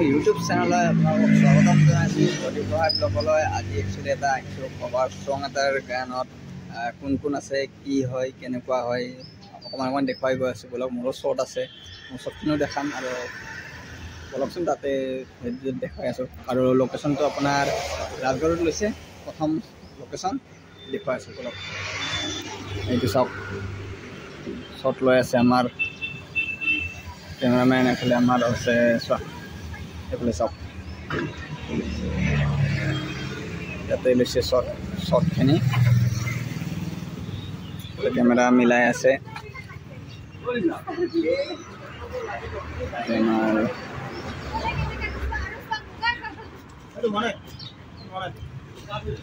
মোৰ ইউটিউব চেনেললৈ আপোনালোকক স্বাগতম জনাইছোঁ। প্ৰতিভা ব্লগলৈ আজি একচুৱেলি এটা আহিছোঁ কভাৰ চং এটাৰ গানত কোন কোন আছে, কি হয়, কেনেকুৱা হয় অকণমান দেখুৱাই গৈ আছোঁ। বলক মোৰো শ্বৰ্ট আছে, মোৰ শ্বৰ্টখিনিও দেখাম আৰু বলকচোন তাতে দেখুৱাই আছোঁ। আৰু লোকেশ্যনটো আপোনাৰ ৰাজগড়ত লৈছে, প্ৰথম লোকেশ্যন দেখুৱাই আছোঁ। বলক এইটো চাওক, শ্বৰ্ট লৈ আছে আমাৰ কেমেৰামেন। এফালে আমাৰ আছে চোৱা, এইফালে চাওক, ইয়াতে লৈছে শ্বৰ্টখিনি, কেমেৰা মিলাই আছে।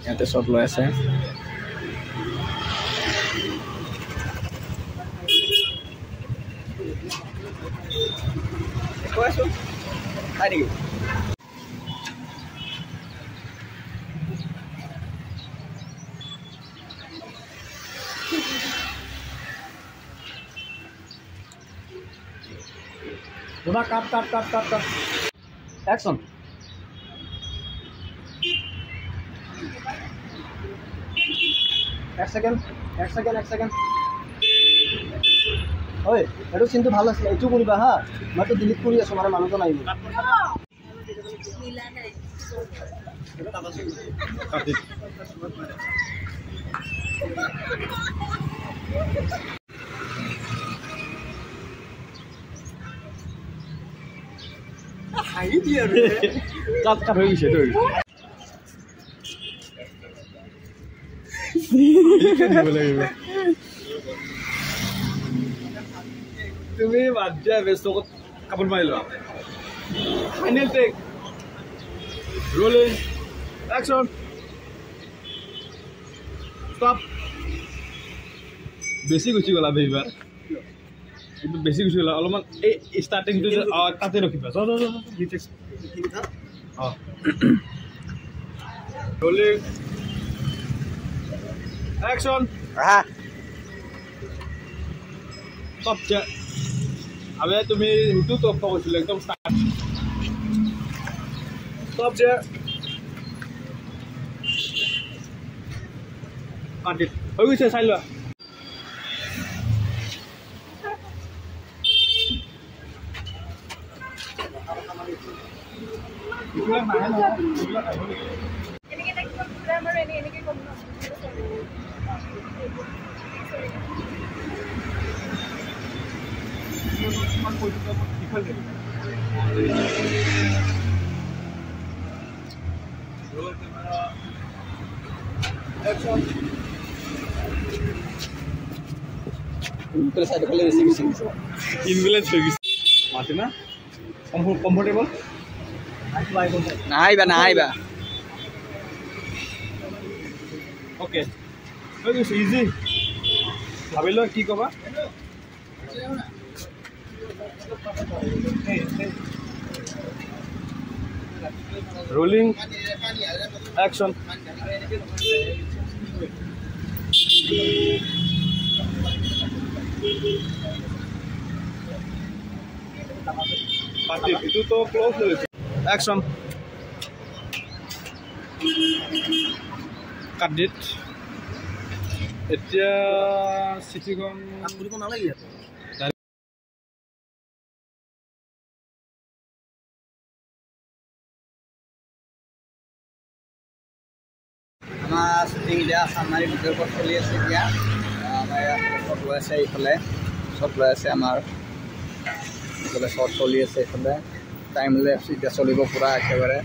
ইয়াতে শ্বৰ্ট লৈ আছে। কৈ আছোঁ খাই নেকি? কাট একশন। এক সেকেন্ড। ঐ এইটো চিনটো ভাল আছিলে, এইটো কৰিবা হা। মইতো ডিলিট কৰি আছোঁ, মানে মানুহজন আহিব। কাট হৈ গৈছে তই। তুমি বাদ দিয়া, ব্যস্ত কাপোৰ মাৰি লোৱা। Final take, rolling, action, stop. বেছি গুচি গ'লা এইবাৰ, কিন্তু বেছি গুচি গ'লা অলপমান। এই ষ্টাৰ্টিংটো যে তাতে ৰখিবা। Rolling, action, stop. আবে তুমি সেইটো তপ্প কৈছিলো একদম ষ্টাৰ্ট। ষ্টপ যে হৈ গৈছে, চাই লোৱা। কমফৰ্টেবল নাহিবা। অ'কে, হৈ গৈছে, ইজি। ভাবি লোৱা কি ক'বা। Rolling, action. এইটোতো ক্ল'জ হৈ গৈছে, একশ্যন। কাট দিট। এতিয়া চিঠিখন কৰিব নালাগে। আমাৰ শ্বুটিং এতিয়া চানমাৰী ভিতৰৰ পৰা চলি আছে। এতিয়া আমাৰ ইয়াত শ্বট লৈ আছে, এইফালে শ্বট লৈ আছে আমাৰ, এইফালে শ্বট চলি আছে। এইফালে টাইম লেপছ এতিয়া চলিব পূৰা একেবাৰে।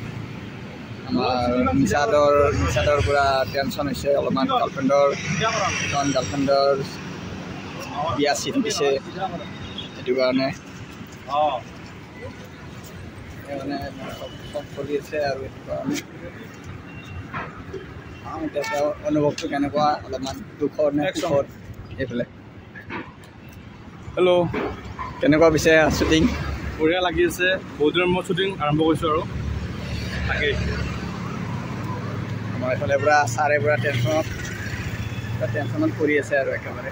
আমাৰ নিচাদৰ পূৰা টেনশ্যন হৈছে অলপমান। গাৰ্লফ্ৰেণ্ডৰ বিয়া চিট দিছে, সেইটো কাৰণে চব চলি আছে। আৰু সেইটো কাৰণে এতিয়া অনুভৱটো কেনেকুৱা, অলপমান দুখৰ নে সুখৰ? এইফালে হেল্ল', কেনেকুৱা পিছে শ্বুটিং? বঢ়িয়া লাগি আছে, বহুত দিনৰ মূৰত শ্বুটিং আৰম্ভ কৰিছোঁ আৰু তাকেই। আমাৰ এইফালে পূৰা ছাৰে পূৰা টেনশ্যনত পৰি আছে আৰু একেবাৰে।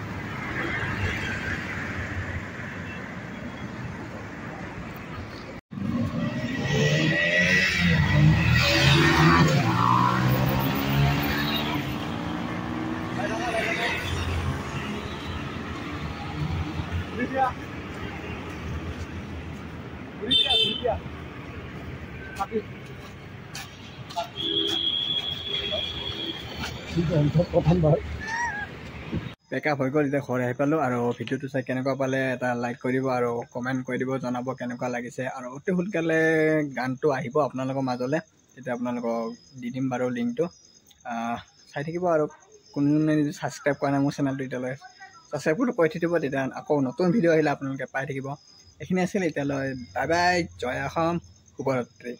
পেকআপ হৈ গ'ল, এতিয়া ঘৰ আহি পালোঁ আৰু ভিডিঅ'টো চাই কেনেকুৱা পালে এটা লাইক কৰি দিব আৰু কমেণ্ট কৰি দিব, জনাব কেনেকুৱা লাগিছে। আৰু অতি সোনকালে গানটো আহিব আপোনালোকৰ মাজলৈ, তেতিয়া আপোনালোকক দি দিম বাৰু লিংকটো। চাই থাকিব আৰু কোনে যদি ছাবস্ক্ৰাইব কৰা নাই মোৰ চেনেলটো এতিয়ালৈ ছাবস্ক্ৰাইবটো কৰি থৈ দিব, তেতিয়া আকৌ নতুন ভিডিঅ' আহিলে আপোনালোকে পাই থাকিব। এইখিনি আছিল এতিয়ালৈ, বাই বাই, জয় অসম, শুভৰাত্ৰি।